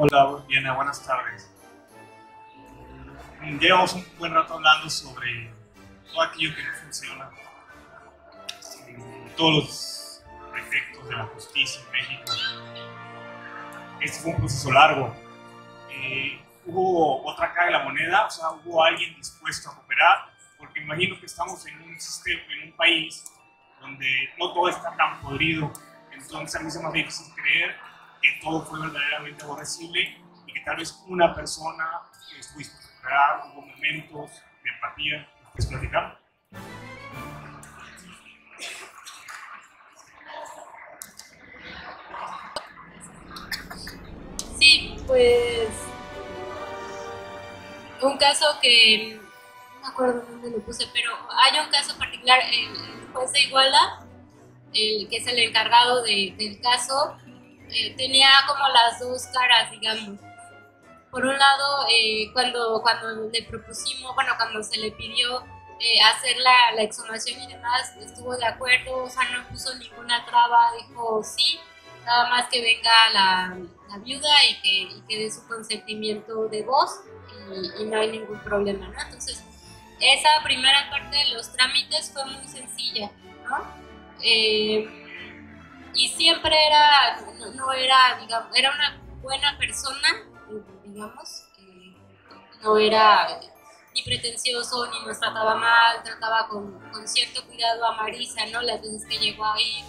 [SPEAKER 8] Hola, Diana, buenas tardes. Llevamos un buen rato hablando sobre todo aquello que no funciona, todos los efectos de la justicia en México. Este fue un proceso largo. Hubo otra cara de la moneda, o sea, hubo alguien dispuesto a cooperar, porque imagino que estamos en un sistema, en un país donde no todo está tan podrido. Entonces a mí se me hace difícil creer que todo fue verdaderamente aborrecible y que tal vez una persona estuvo dispuesta a cooperar, hubo momentos de empatía. ¿Puedes platicar?
[SPEAKER 2] Sí, pues un caso que no me acuerdo dónde lo puse, pero hay un caso particular, el juez de Iguala, que es el encargado del caso, tenía como las dos caras, digamos. Por un lado, cuando le propusimos, bueno, cuando se le pidió hacer la exhumación y demás, estuvo de acuerdo, o sea, no puso ninguna traba, dijo sí, nada más que venga la viuda y que dé su consentimiento de voz y no hay ningún problema, ¿no? Entonces, esa primera parte de los trámites fue muy sencilla, ¿no? Y siempre no era, digamos, era una buena persona, digamos, no era ni pretencioso, ni nos trataba mal, trataba con cierto cuidado a Marisa, ¿no? Las veces que llegó ahí.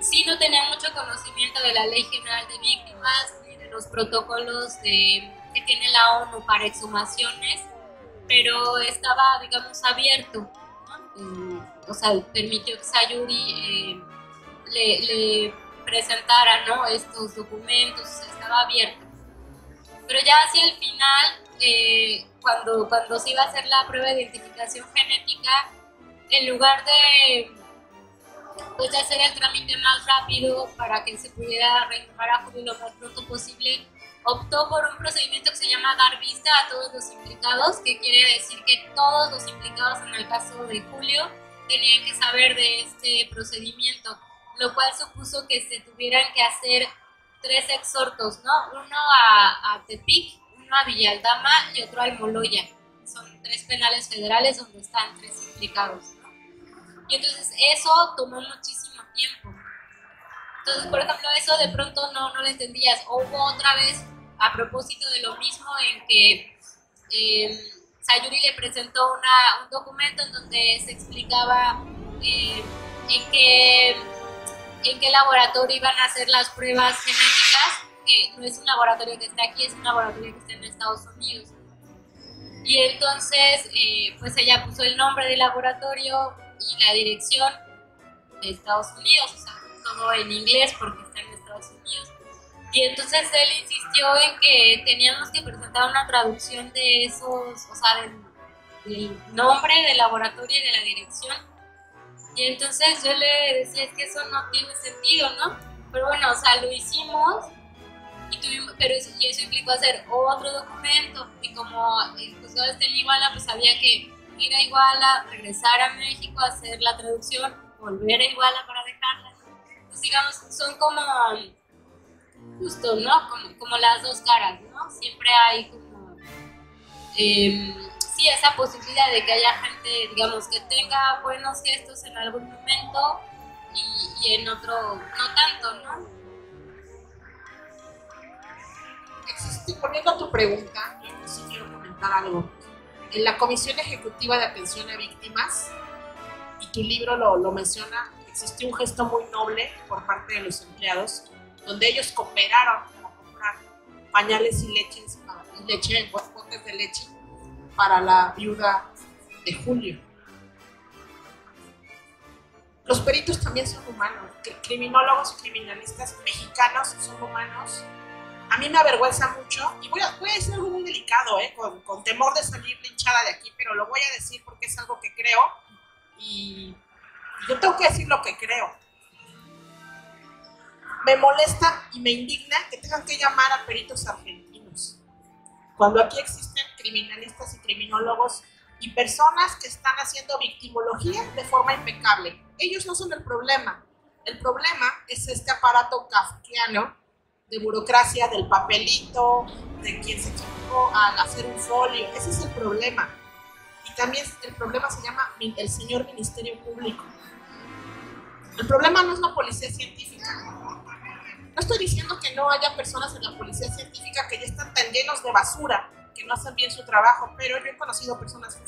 [SPEAKER 2] Sí, no tenía mucho conocimiento de la Ley General de Víctimas, ni de los protocolos que tiene la ONU para exhumaciones, pero estaba, digamos, abierto, ¿no? O sea, permitió que Sayuri le presentara, ¿no? Estos documentos, o sea, estaba abierto. Pero ya hacia el final, cuando se iba a hacer la prueba de identificación genética, en lugar pues hacer el trámite más rápido para que se pudiera reinformar a Julio lo más pronto posible, optó por un procedimiento que se llama dar vista a todos los implicados, que quiere decir que todos los implicados en el caso de Julio tenían que saber de este procedimiento, lo cual supuso que se tuvieran que hacer 3 exhortos, ¿no? Uno a Tepic, uno a Villaldama y otro a Almoloya. Son 3 penales federales donde están 3 implicados, ¿no? Y entonces eso tomó muchísimo tiempo. Entonces, por ejemplo, eso de pronto no lo entendías. O hubo otra vez, a propósito de lo mismo, en que Sayuri le presentó un documento en donde se explicaba en qué laboratorio iban a hacer las pruebas genéticas, que no es un laboratorio que está aquí, es un laboratorio que está en Estados Unidos. Y entonces, pues ella puso el nombre del laboratorio y la dirección de Estados Unidos, o sea, todo en inglés porque está en Estados Unidos. Y entonces él insistió en que teníamos que presentar una traducción de esos, o sea, del nombre del laboratorio y de la dirección. Y entonces yo le decía, es que eso no tiene sentido, ¿no? Pero bueno, o sea, lo hicimos, y eso implicó hacer otro documento. Y como el juzgado está en Iguala, pues había que ir a Iguala, regresar a México, hacer la traducción, volver a Iguala para dejarla. Entonces, digamos, son como justo, ¿no? Como las dos caras, ¿no? Siempre hay como sí, esa posibilidad de que haya gente, digamos, que tenga buenos gestos en algún momento y en otro no tanto, ¿no?
[SPEAKER 3] Poniendo tu pregunta, yo sí quiero comentar algo. En la Comisión Ejecutiva de Atención a Víctimas, y tu libro lo menciona, existió un gesto muy noble por parte de los empleados, donde ellos cooperaron para comprar pañales y leche, botes de leche, para la viuda de Julio. Los peritos también son humanos, criminólogos y criminalistas mexicanos son humanos. A mí me avergüenza mucho, y voy a decir algo muy delicado, con temor de salir linchada de aquí, pero lo voy a decir porque es algo que creo, y yo tengo que decir lo que creo. Me molesta y me indigna que tengan que llamar a peritos argentinos, cuando aquí existen criminalistas y criminólogos y personas que están haciendo victimología de forma impecable. Ellos no son el problema es este aparato kafkiano de burocracia, del papelito, de quien se equivocó al hacer un folio. Ese es el problema. Y también el problema se llama el señor Ministerio Público. El problema no es la policía científica. No estoy diciendo que no haya personas en la policía científica que ya están tan llenos de basura, que no hacen bien su trabajo, pero yo he conocido personas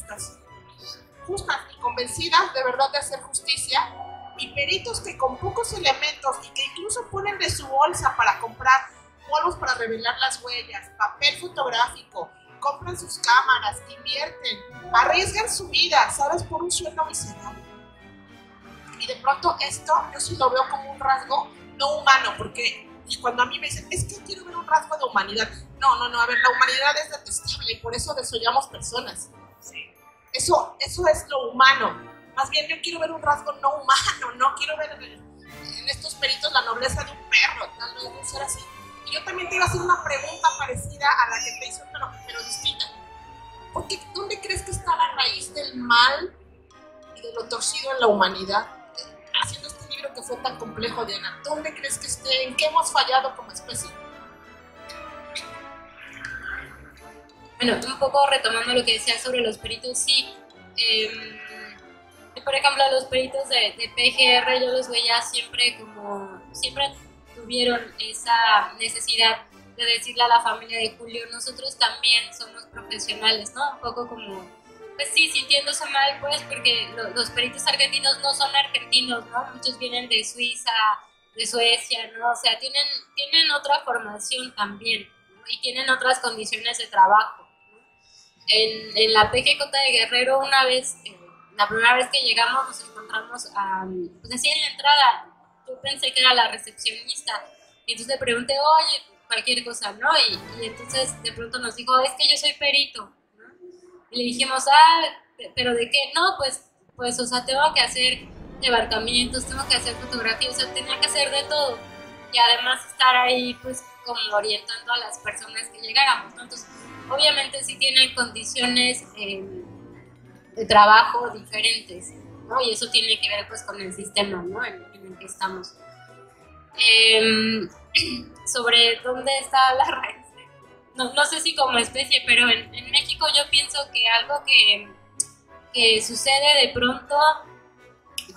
[SPEAKER 3] justas y convencidas de verdad de hacer justicia, y peritos que con pocos elementos y que incluso ponen de su bolsa para comprar polvos para revelar las huellas, papel fotográfico, compran sus cámaras, invierten, arriesgan su vida, ¿sabes? Por un sueldo miserable. Y de pronto esto yo sí lo veo como un rasgo no humano, porque cuando a mí me dicen, es que quiero ver un rasgo de humanidad. No, a ver, la humanidad es detestable y por eso desollamos personas. Eso es lo humano. Más bien yo quiero ver un rasgo no humano, no quiero ver en estos peritos la nobleza de un perro, no debe ser así. Y yo también te iba a hacer una pregunta parecida a la que te hizo, pero distinta. Porque ¿dónde crees que está la raíz del mal y de lo torcido en la humanidad? Haciendo este libro que fue tan complejo, Diana, ¿dónde crees que esté? ¿En qué hemos fallado como especie?
[SPEAKER 2] Bueno, un poco retomando lo que decía sobre los peritos, sí. Por ejemplo, los peritos de PGR yo los veía siempre tuvieron esa necesidad de decirle a la familia de Julio, nosotros también somos profesionales, ¿no? Un poco como, pues sí, sintiéndose mal, pues, porque los peritos argentinos no son argentinos, ¿no? Muchos vienen de Suiza, de Suecia, ¿no? O sea, tienen otra formación también, ¿no? Y tienen otras condiciones de trabajo, ¿no? En la PGJ de Guerrero, una vez, la primera vez que llegamos, nos encontramos pues así en la entrada. Yo pensé que era la recepcionista, y entonces le pregunté, oye, cualquier cosa, ¿no? Y entonces de pronto nos dijo, es que yo soy perito, ¿no? Y le dijimos, ¿pero de qué? No, pues, o sea, tengo que hacer levantamientos, tengo que hacer fotografías, o sea, tenía que hacer de todo. Y además estar ahí, pues, como orientando a las personas que llegáramos, ¿no? Entonces, obviamente sí tienen condiciones de trabajo diferentes, ¿no? Y eso tiene que ver, pues, con el sistema, ¿no? en el que estamos. Sobre dónde está la raíz. No sé si como especie, pero en México yo pienso que algo que sucede de pronto,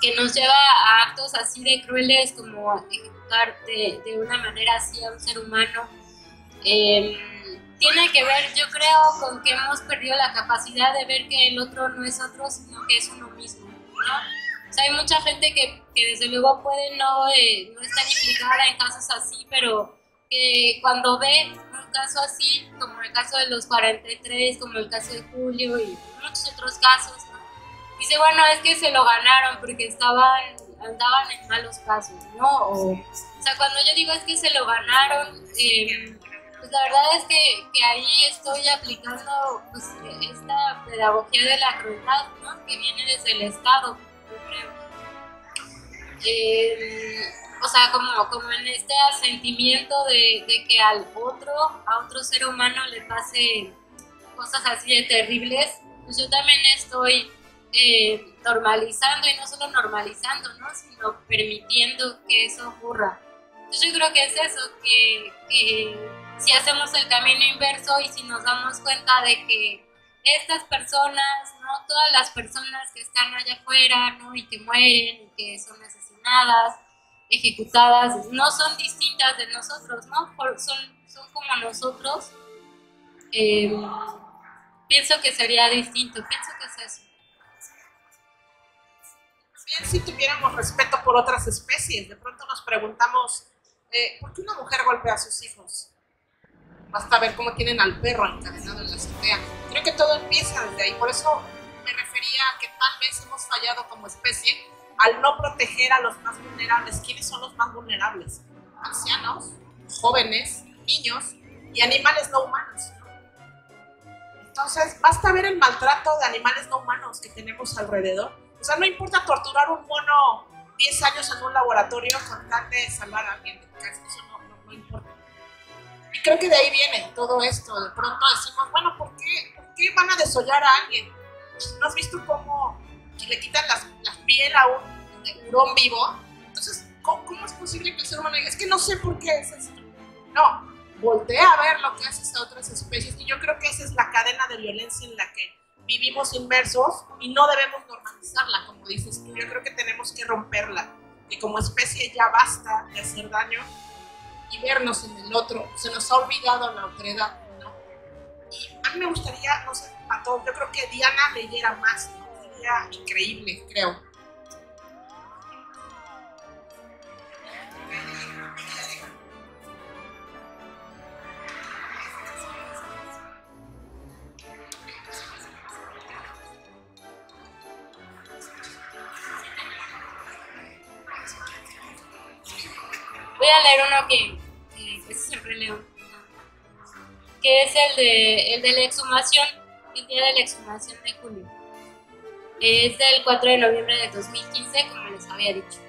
[SPEAKER 2] que nos lleva a actos así de crueles como ejecutar de una manera así a un ser humano, tiene que ver, yo creo, con que hemos perdido la capacidad de ver que el otro no es otro, sino que es uno mismo, ¿no? O sea, hay mucha gente que desde luego puede no estar implicada en casos así, pero que cuando ve un caso así, como el caso de los 43, como el caso de Julio y muchos otros casos, ¿no? Dice, bueno, es que se lo ganaron porque andaban en malos pasos, ¿no? O sea, cuando yo digo es que se lo ganaron, pues la verdad es que ahí estoy aplicando, pues, esta pedagogía de la crueldad, ¿no? Que viene desde el Estado, yo creo. O sea, como en este sentimiento de que a otro ser humano le pase cosas así de terribles, pues yo también estoy normalizando, y no solo normalizando, ¿no? Sino permitiendo que eso ocurra. Entonces yo creo que es eso, que si hacemos el camino inverso y si nos damos cuenta de que estas personas, ¿no? Todas las personas que están allá afuera, ¿no? Y que mueren y que son asesinadas, ejecutadas, no son distintas de nosotros, ¿no? Son como nosotros. Pienso que sería distinto, pienso que es eso.
[SPEAKER 3] Bien, si tuviéramos respeto por otras especies, de pronto nos preguntamos, ¿por qué una mujer golpea a sus hijos? Basta ver cómo tienen al perro encadenado en la azotea. Creo que todo empieza desde ahí, por eso me refería a que tal vez hemos fallado como especie al no proteger a los más vulnerables. ¿Quiénes son los más vulnerables? Ancianos, jóvenes, niños y animales no humanos, ¿no? Entonces, basta ver el maltrato de animales no humanos que tenemos alrededor. O sea, no importa torturar un mono 10 años en un laboratorio con tal de salvar a alguien de casa, eso no importa. Y creo que de ahí viene todo esto. De pronto decimos, bueno, ¿por qué van a desollar a alguien? ¿No has visto cómo le quitan la piel a un hurón vivo? Entonces, ¿cómo es posible que el ser humano diga, es que no sé por qué es esto? No, voltea a ver lo que haces a otras especies, y yo creo que esa es la cadena de violencia en la que vivimos inmersos y no debemos normalizarla, como dices tú. Yo creo que tenemos que romperla, que como especie ya basta de hacer daño y vernos en el otro. Se nos ha olvidado la otredad, ¿no? Y a mí me gustaría, no sé, a todos, yo creo que Diana leyera más, ¿no? Sería increíble, creo.
[SPEAKER 2] Voy a leer uno que siempre leo, que es el de la exhumación, el día de la exhumación de Julio. Es del 4 de noviembre de 2015, como les había dicho.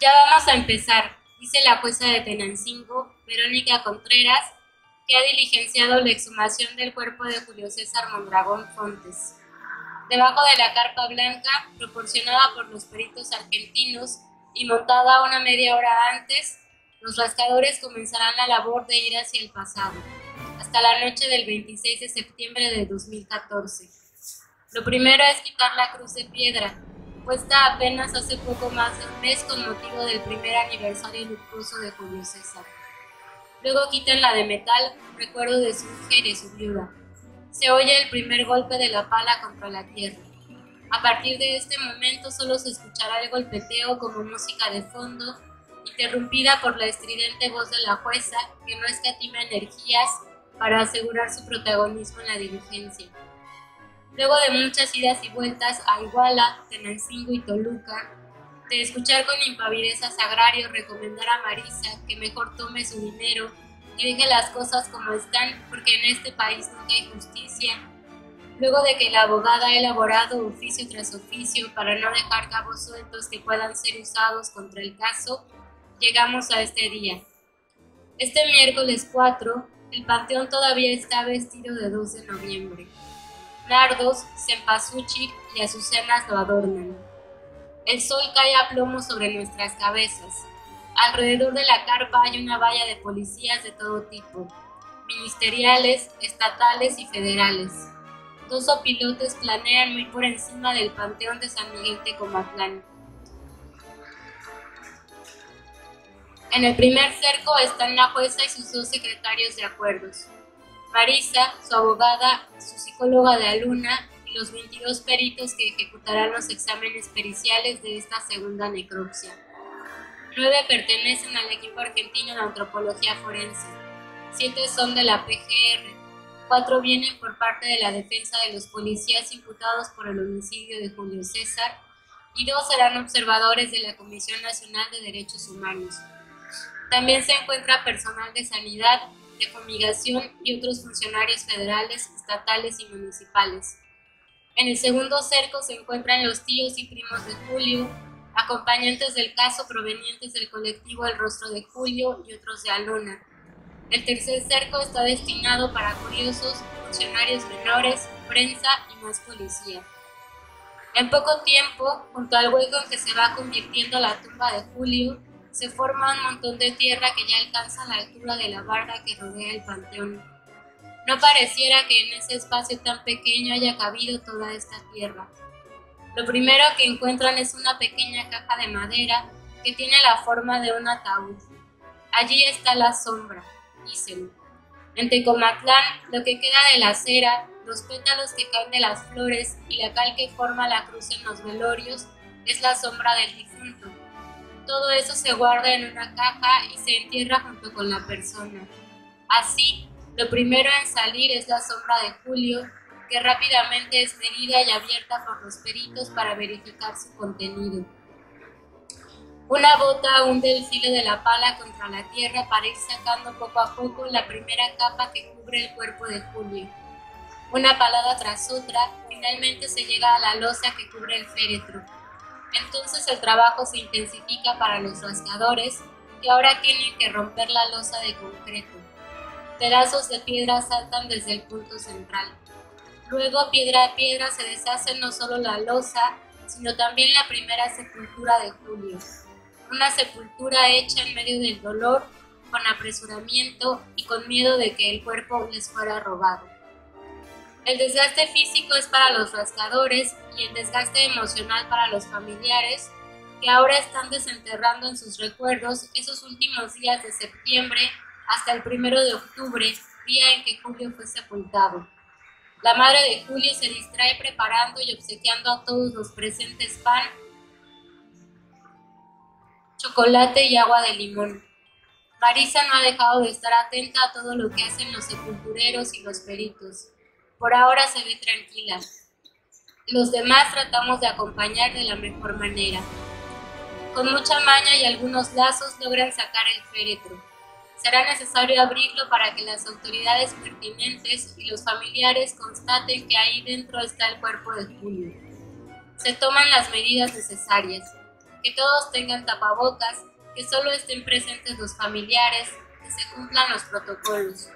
[SPEAKER 2] Ya vamos a empezar, dice la jueza de Tenancingo, Verónica Contreras, que ha diligenciado la exhumación del cuerpo de Julio César Mondragón Fontes. Debajo de la carpa blanca, proporcionada por los peritos argentinos y montada una media hora antes, los rascadores comenzarán la labor de ir hacia el pasado, hasta la noche del 26 de septiembre de 2014. Lo primero es quitar la cruz de piedra, puesta apenas hace poco más de un mes con motivo del primer aniversario luctuoso de Julio César. Luego quitan la de metal, recuerdo de su mujer y de su viuda. Se oye el primer golpe de la pala contra la tierra. A partir de este momento solo se escuchará el golpeteo como música de fondo, interrumpida por la estridente voz de la jueza, que no escatima energías para asegurar su protagonismo en la diligencia. Luego de muchas idas y vueltas a Iguala, Tenancingo y Toluca, de escuchar con impavidez a Sagrario recomendar a Marisa que mejor tome su dinero y deje las cosas como están, porque en este país nunca hay justicia, Luego de que la abogada ha elaborado oficio tras oficio para no dejar cabos sueltos que puedan ser usados contra el caso, llegamos a este día. Este miércoles 4, el panteón todavía está vestido de 2 de noviembre. Nardos, cempasúchil y azucenas lo adornan. El sol cae a plomo sobre nuestras cabezas. Alrededor de la carpa hay una valla de policías de todo tipo, ministeriales, estatales y federales. 2 opilotes planean muy por encima del panteón de San Miguel Tecomatlán. En el primer cerco están la jueza y sus 2 secretarios de acuerdos. Marisa, su abogada, su psicóloga de aluna y los 22 peritos que ejecutarán los exámenes periciales de esta segunda necropsia. 9 pertenecen al equipo argentino de antropología forense, 7 son de la PGR, 4 vienen por parte de la defensa de los policías imputados por el homicidio de Julio César y 2 serán observadores de la Comisión Nacional de Derechos Humanos. También se encuentra personal de sanidad, de fumigación y otros funcionarios federales, estatales y municipales. En el segundo cerco se encuentran los tíos y primos de Julio, acompañantes del caso provenientes del colectivo El Rostro de Julio y otros de Aluna. El tercer cerco está destinado para curiosos, funcionarios menores, prensa y más policía. En poco tiempo, junto al hueco en que se va convirtiendo la tumba de Julio, se forma un montón de tierra que ya alcanza la altura de la barda que rodea el panteón. No pareciera que en ese espacio tan pequeño haya cabido toda esta tierra. Lo primero que encuentran es una pequeña caja de madera que tiene la forma de un ataúd. Allí está la sombra, dicen. En Tecomatlán, lo que queda de la cera, los pétalos que caen de las flores y la cal que forma la cruz en los velorios es la sombra del difunto. Todo eso se guarda en una caja y se entierra junto con la persona. Así, lo primero en salir es la sombra de Julio, que rápidamente es medida y abierta por los peritos para verificar su contenido. Una bota hunde el filo de la pala contra la tierra para ir sacando poco a poco la primera capa que cubre el cuerpo de Julio. Una palada tras otra, finalmente se llega a la losa que cubre el féretro. Entonces el trabajo se intensifica para los rascadores, que ahora tienen que romper la losa de concreto. Pedazos de piedra saltan desde el punto central. Luego, piedra a piedra, se deshace no solo la losa, sino también la primera sepultura de Julio. Una sepultura hecha en medio del dolor, con apresuramiento y con miedo de que el cuerpo les fuera robado. El desgaste físico es para los rascadores y el desgaste emocional para los familiares, que ahora están desenterrando en sus recuerdos esos últimos días de septiembre hasta el 1 de octubre, día en que Julio fue sepultado. La madre de Julio se distrae preparando y obsequiando a todos los presentes pan, chocolate y agua de limón. Marisa no ha dejado de estar atenta a todo lo que hacen los sepultureros y los peritos. Por ahora se ve tranquila. Los demás tratamos de acompañar de la mejor manera. Con mucha maña y algunos lazos logran sacar el féretro. Será necesario abrirlo para que las autoridades pertinentes y los familiares constaten que ahí dentro está el cuerpo de Julio. Se toman las medidas necesarias, que todos tengan tapabocas, que solo estén presentes los familiares, que se cumplan los protocolos.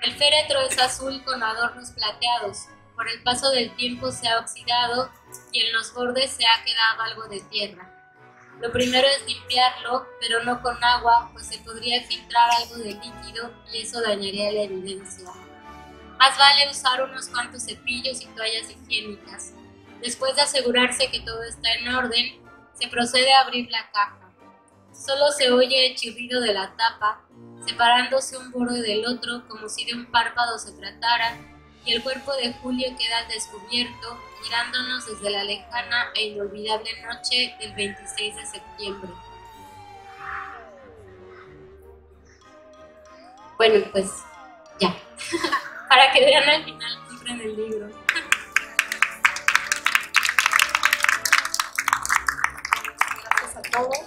[SPEAKER 2] El féretro es azul con adornos plateados, por el paso del tiempo se ha oxidado y en los bordes se ha quedado algo de tierra. Lo primero es limpiarlo, pero no con agua, pues se podría filtrar algo de líquido y eso dañaría la evidencia. Más vale usar unos cuantos cepillos y toallas higiénicas. Después de asegurarse que todo está en orden, se procede a abrir la caja. Solo se oye el chirrido de la tapa, separándose un borde del otro como si de un párpado se tratara, y el cuerpo de Julio queda al descubierto, mirándonos desde la lejana e inolvidable noche del 26 de septiembre. Bueno, pues ya. Para que vean al final, compren el libro.
[SPEAKER 3] Gracias a todos.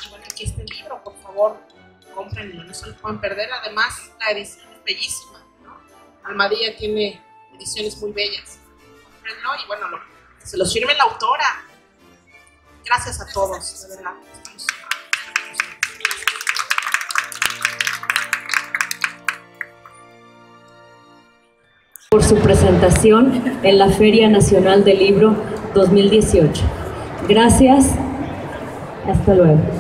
[SPEAKER 3] Y bueno, aquí está el libro, por favor, cómprenlo, no se lo pueden perder. Además, la edición es bellísima, ¿no? Almadía tiene ediciones muy bellas. cúmplenlo y bueno, se los firme la autora. Gracias a todos, de verdad.
[SPEAKER 9] Por su presentación en la Feria Nacional del Libro 2018. Gracias. Hasta luego.